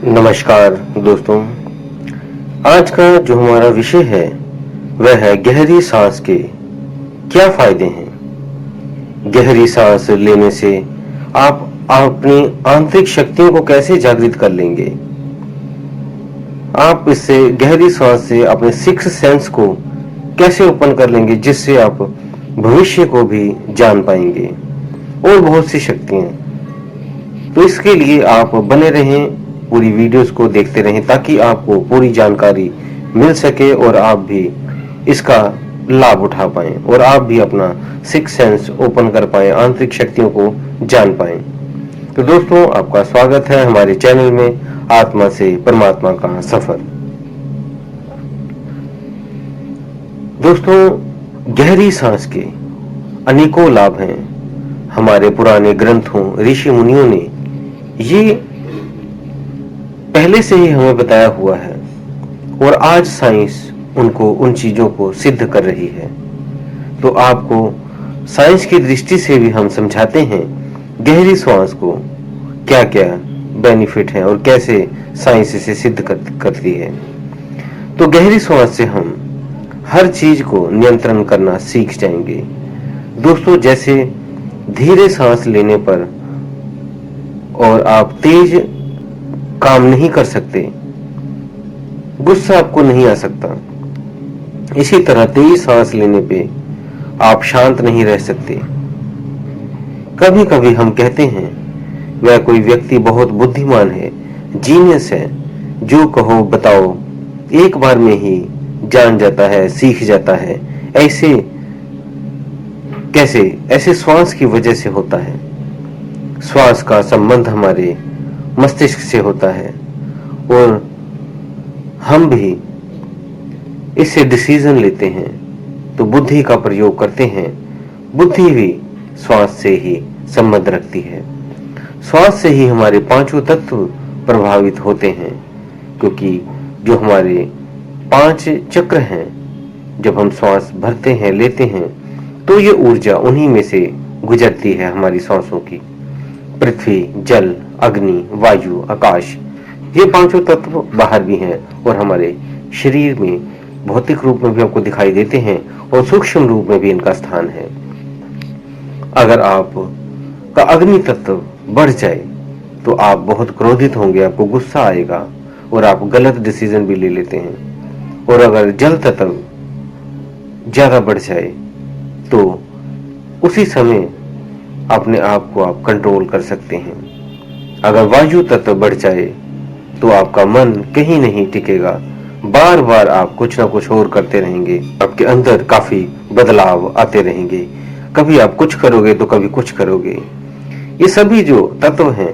नमस्कार दोस्तों। आज का जो हमारा विषय है वह है गहरी सांस के क्या फायदे हैं। गहरी सांस लेने से आप अपनी आंतरिक शक्तियों को कैसे जागृत कर लेंगे। आप इससे गहरी सांस से अपने सिक्स सेंस को कैसे ओपन कर लेंगे, जिससे आप भविष्य को भी जान पाएंगे और बहुत सी शक्तियां। तो इसके लिए आप बने रहें, पूरी वीडियोस को देखते रहें ताकि आपको पूरी जानकारी मिल सके और आप भी इसका लाभ उठा पाएं और आप भी अपना सिक्स सेंस ओपन कर पाएं, आंतरिक शक्तियों को जान पाएं। तो दोस्तों, आपका स्वागत है हमारे चैनल में आत्मा से परमात्मा का सफर। दोस्तों, गहरी सांस के अनेकों लाभ हैं। हमारे पुराने ग्रंथों, ऋषि मुनियों ने ये पहले से ही हमें बताया हुआ है और आज साइंस उनको उन चीजों को सिद्ध कर रही है। तो आपको साइंस की दृष्टि से भी हम समझाते हैं गहरी सांस को क्या क्या बेनिफिट है और कैसे साइंस इसे सिद्ध करती है। तो गहरी सांस से हम हर चीज को नियंत्रण करना सीख जाएंगे। दोस्तों, जैसे धीरे सांस लेने पर और आप तेज काम नहीं कर सकते, गुस्सा आपको नहीं आ सकता, इसी तरह तेज सांस लेने पे आप शांत नहीं रह सकते। कभी कभी हम कहते हैं वह कोई व्यक्ति बहुत बुद्धिमान है, जीनियस है, जो कहो बताओ एक बार में ही जान जाता है, सीख जाता है। ऐसे कैसे? ऐसे श्वास की वजह से होता है। श्वास का संबंध हमारे मस्तिष्क से होता है और हम भी इससे डिसीजन लेते हैं, तो बुद्धि का प्रयोग करते हैं। बुद्धि भी श्वास से ही संबंध रखती है। श्वास से ही हमारे पांचों तत्व प्रभावित होते हैं, क्योंकि जो हमारे 5 चक्र हैं, जब हम श्वास भरते हैं, लेते हैं, तो ये ऊर्जा उन्हीं में से गुजरती है हमारी सांसों की। पृथ्वी, जल, अग्नि, वायु, आकाश, ये पांचों तत्व बाहर भी हैं और हमारे शरीर में भौतिक रूप में भी आपको दिखाई देते हैं और सूक्ष्म रूप में भी इनका स्थान है। अगर आप का अग्नि तत्व बढ़ जाए तो आप बहुत क्रोधित होंगे, आपको गुस्सा आएगा और आप गलत डिसीजन भी ले लेते हैं। और अगर जल तत्व ज्यादा बढ़ जाए तो उसी समय अपने आप को आप कंट्रोल कर सकते हैं। अगर वायु तत्व बढ़ जाए तो आपका मन कहीं नहीं टिकेगा, बार बार आप कुछ ना कुछ और करते रहेंगे, आपके अंदर काफी बदलाव आते रहेंगे। कभी आप कुछ करोगे तो कभी कुछ करोगे। ये सभी जो तत्व हैं,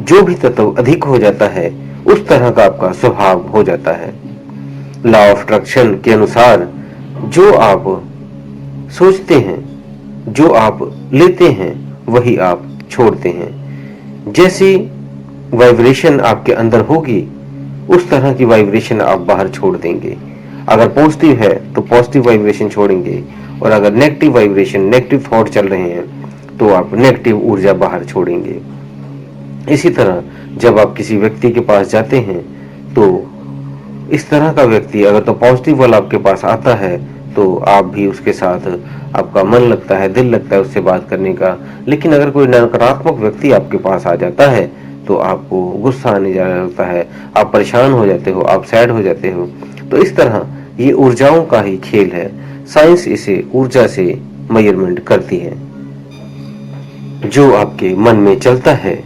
जो भी तत्व अधिक हो जाता है उस तरह का आपका स्वभाव हो जाता है। लॉ ऑफ अट्रैक्शन के अनुसार जो आप सोचते हैं, जो आप लेते हैं, वही आप छोड़ते हैं। जैसी वाइब्रेशन आपके अंदर होगी उस तरह की वाइब्रेशन आप बाहर छोड़ देंगे। अगर पॉजिटिव है तो पॉजिटिव वाइब्रेशन छोड़ेंगे और अगर नेगेटिव वाइब्रेशन, नेगेटिव थॉट चल रहे हैं तो आप नेगेटिव ऊर्जा बाहर छोड़ेंगे। इसी तरह जब आप किसी व्यक्ति के पास जाते हैं तो इस तरह का व्यक्ति अगर तो पॉजिटिव वाला आपके पास आता है तो आप भी उसके साथ, आपका मन लगता है, दिल लगता है उससे बात करने का। लेकिन अगर कोई नकारात्मक व्यक्ति आपके पास आ जाता है तो आपको गुस्सा आने लगता है, आप परेशान हो जाते हो, आप सैड हो जाते हो। तो इस तरह ये ऊर्जाओं का ही खेल है। साइंस इसे ऊर्जा से मेजरमेंट करती है। जो आपके मन में चलता है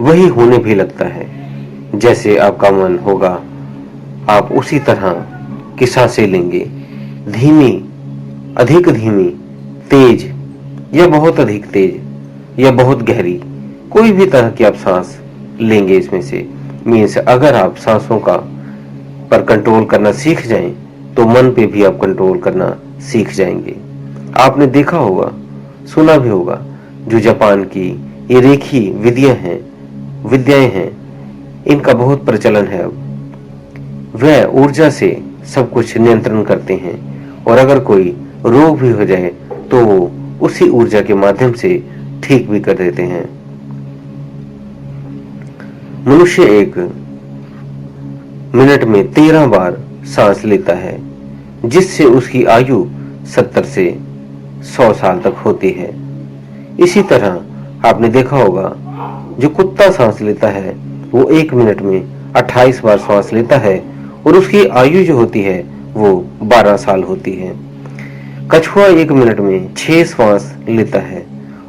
वही होने भी लगता है। जैसे आपका मन होगा आप उसी तरह की सांसें लेंगे, धीमी, अधिक धीमी, तेज या बहुत अधिक तेज या बहुत गहरी, कोई भी तरह की आप सांस लेंगे इसमें से। मीन्स अगर आप सांसों का पर कंट्रोल करना सीख जाएं तो मन पे भी आप कंट्रोल करना सीख जाएंगे। आपने देखा होगा, सुना भी होगा, जो जापान की ये रेखी विद्याएं हैं, इनका बहुत प्रचलन है। अब वह ऊर्जा से सब कुछ नियंत्रण करते हैं और अगर कोई रोग भी हो जाए तो वो उसी ऊर्जा के माध्यम से ठीक भी कर देते हैं। मनुष्य एक मिनट में 13 बार सांस लेता है, जिससे उसकी आयु 70 से 100 साल तक होती है। इसी तरह आपने देखा होगा, जो कुत्ता सांस लेता है वो 1 मिनट में 28 बार सांस लेता है और उसकी आयु जो होती है वो 12 साल होती है। कछुआ 1 मिनट में 6 श्वास लेता है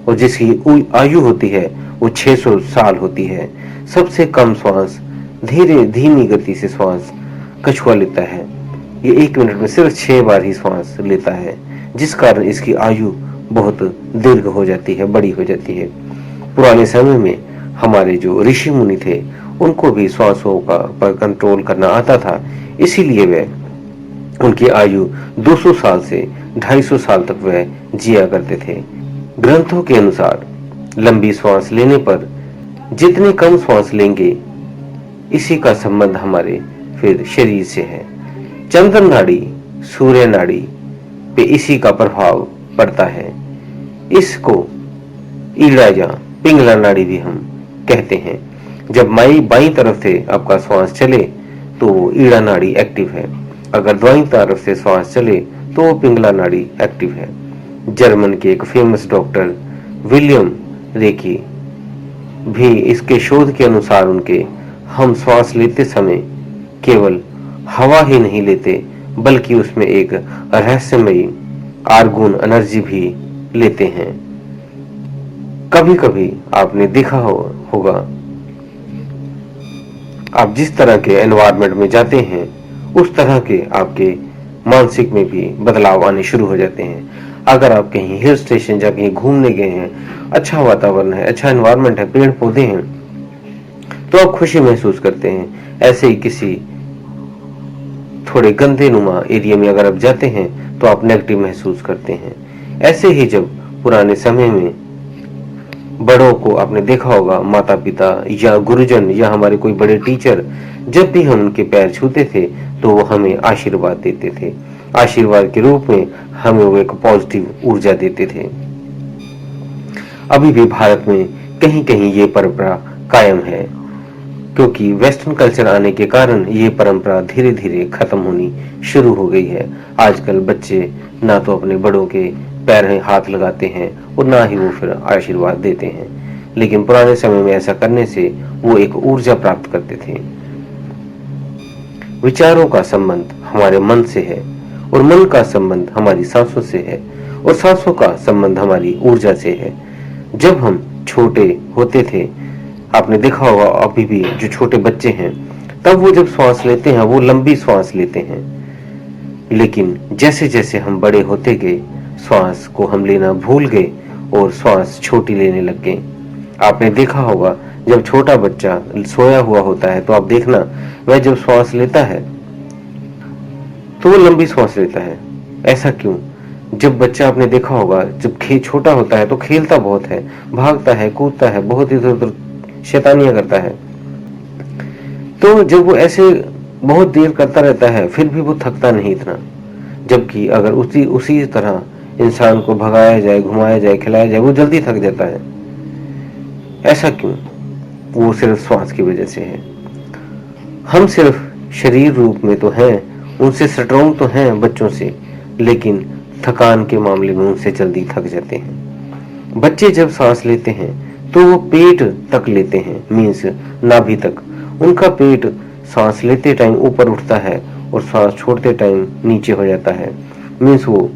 और जिसकी आयु होती है वो 600 साल होती है। सबसे कम श्वास धीमी गति से श्वास कछुआ लेता है। ये 1 मिनट में सिर्फ 6 बार ही श्वास लेता है, जिस कारण इसकी आयु बहुत दीर्घ हो जाती है, बड़ी हो जाती है। पुराने समय में हमारे जो ऋषि मुनि थे उनको भी श्वासों का पर कंट्रोल करना आता था, इसीलिए वे उनकी आयु 200 साल से 250 साल तक वह जिया करते थे। ग्रंथों के अनुसार लंबी श्वास लेने पर जितने कम श्वास लेंगे, इसी का संबंध हमारे फिर शरीर से है। चंद्र नाड़ी, सूर्य नाड़ी पे इसी का प्रभाव पड़ता है। इसको ईड़ा या पिंगला नाड़ी भी हम कहते हैं। जब बाईं तरफ से आपका श्वास चले तो वो ईड़ा नाड़ी एक्टिव है, अगर दाईं तरफ से श्वास चले तो वो पिंगला नाड़ी एक्टिव है। जर्मन के एक फेमस डॉक्टर विलियम रेकी भी इसके शोध के अनुसार हम श्वास लेते समय केवल हवा ही नहीं लेते, बल्कि उसमें एक रहस्यमयी आर्गोन एनर्जी भी लेते हैं। कभी कभी आपने देखा होगा, आप जिस तरह के एनवायरनमेंट में जाते हैं उस तरह के आपके मानसिक में भी बदलाव आने शुरू हो जाते हैं। अगर आप कहीं हिल स्टेशन या कहीं घूमने गए हैं, अच्छा वातावरण है, अच्छा एनवायरनमेंट है, पेड़ पौधे हैं, तो आप खुशी महसूस करते हैं। ऐसे ही किसी थोड़े गंदे नुमा एरिया में अगर आप जाते हैं तो आप नेगेटिव महसूस करते हैं। ऐसे ही जब पुराने समय में बड़ों को आपने देखा होगा, माता पिता या गुरुजन या हमारे कोई बड़े टीचर, जब भी हम उनके पैर छूते थे तो वो हमें आशीर्वाद देते थे। आशीर्वाद के रूप में हमें वो एक पॉजिटिव ऊर्जा देते थे। अभी भी भारत में कहीं कहीं ये परंपरा कायम है, क्योंकि वेस्टर्न कल्चर आने के कारण ये परंपरा धीरे धीरे खत्म होनी शुरू हो गई है। आजकल बच्चे ना तो अपने बड़ों के पैर में हाथ लगाते हैं और ना ही वो फिर आशीर्वाद देते हैं, लेकिन पुराने समय में ऐसा करने से वो एक ऊर्जा प्राप्त करते थे। विचारों का संबंध हमारे मन से है और मन का संबंध हमारी सांसों से है और सांसों का संबंध हमारी ऊर्जा से है। जब हम छोटे होते थे, आपने देखा होगा, अभी भी जो छोटे बच्चे हैं, तब वो जब श्वास लेते हैं वो लंबी श्वास लेते हैं, लेकिन जैसे जैसे हम बड़े होते गए श्वास को हम लेना भूल गए और श्वास छोटी लेने लग गए। आपने देखा होगा, जब छोटा बच्चा सोया हुआ होता है तो आप देखना, वह जब श्वास लेता है तो वो लंबी श्वास लेता है। ऐसा क्यों? जब बच्चा, आपने देखा होगा, जब छोटा होता है तो खेलता बहुत है, भागता है, कूदता है, बहुत इधर उधर शैतानियां करता है, तो जब वो ऐसे बहुत देर करता रहता है फिर भी वो थकता नहीं इतना। जबकि अगर उसी तरह इंसान को भगाया जाए, घुमाया जाए, खिलाया जाए, वो जल्दी थक जाता है। ऐसा क्यों? वो सिर्फ श्वास की वजह से है। हम सिर्फ शरीर रूप में तो हैं, उनसे स्ट्रॉन्ग तो हैं बच्चों से, लेकिन थकान के मामले में उनसे जल्दी थक जाते हैं। बच्चे जब सांस लेते हैं तो वो पेट तक लेते हैं, मीन्स नाभि तक। उनका पेट सांस लेते टाइम ऊपर उठता है और सांस छोड़ते टाइम नीचे हो जाता है, मीन्स वो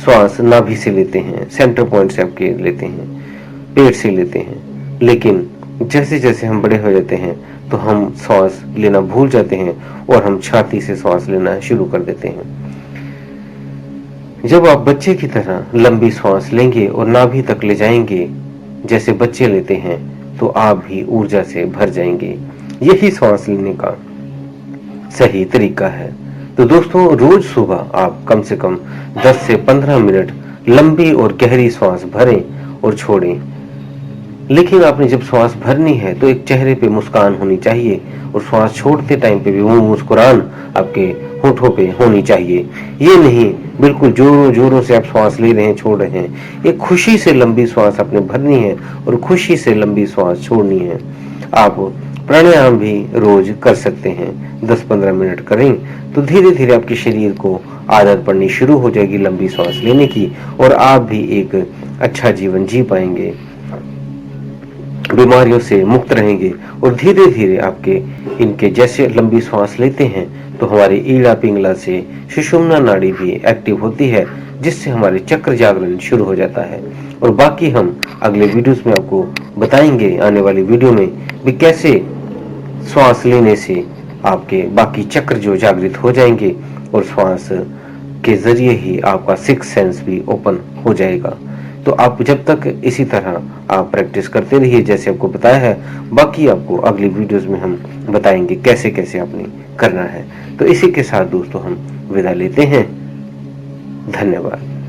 श्वास नाभि से लेते हैं, सेंटर पॉइंट से आपके लेते हैं, पेट से लेते हैं। लेकिन जैसे जैसे हम बड़े हो जाते हैं तो हम श्वास लेना भूल जाते हैं और हम छाती से श्वास लेना शुरू कर देते हैं। जब आप बच्चे की तरह लंबी श्वास लेंगे और नाभि तक ले जाएंगे जैसे बच्चे लेते हैं, तो आप भी ऊर्जा से भर जाएंगे। यही श्वास लेने का सही तरीका है। तो दोस्तों, रोज सुबह आप कम से कम 10 से 15 मिनट लंबी और गहरी श्वास भरें और छोड़ें। लेकिन आपने जब श्वास भरनी है तो एक चेहरे पे मुस्कान होनी चाहिए और श्वास छोड़ते टाइम पे भी वो मुस्कुरान आपके होठों पे होनी चाहिए। ये नहीं बिल्कुल जोरों जोरों से आप श्वास ले रहे हैं, छोड़ रहे हैं। एक खुशी से लंबी श्वास आपने भरनी है और खुशी से लंबी श्वास छोड़नी है। आप प्राणायाम भी रोज कर सकते हैं। 10-15 मिनट करें तो धीरे धीरे आपके शरीर को आदत पड़नी शुरू हो जाएगी लंबी सांस लेने की, और आप भी एक अच्छा जीवन जी पाएंगे, बीमारियों से मुक्त रहेंगे। और धीरे धीरे आपके इनके जैसे लंबी सांस लेते हैं तो हमारी ईड़ा पिंगला से सुषुम्ना नाड़ी भी एक्टिव होती है, जिससे हमारे चक्र जागरण शुरू हो जाता है। और बाकी हम अगले वीडियोस में आपको बताएंगे, आने वाली वीडियो में भी, कैसे श्वास लेने से आपके बाकी चक्र जो जागृत हो जाएंगे और श्वास के जरिए ही आपका सिक्स सेंस भी ओपन हो जाएगा। तो आप जब तक इसी तरह आप प्रैक्टिस करते रहिए जैसे आपको बताया है, बाकी आपको अगली वीडियोस में हम बताएंगे कैसे कैसे आपने करना है। तो इसी के साथ दोस्तों हम विदा लेते हैं। धन्यवाद।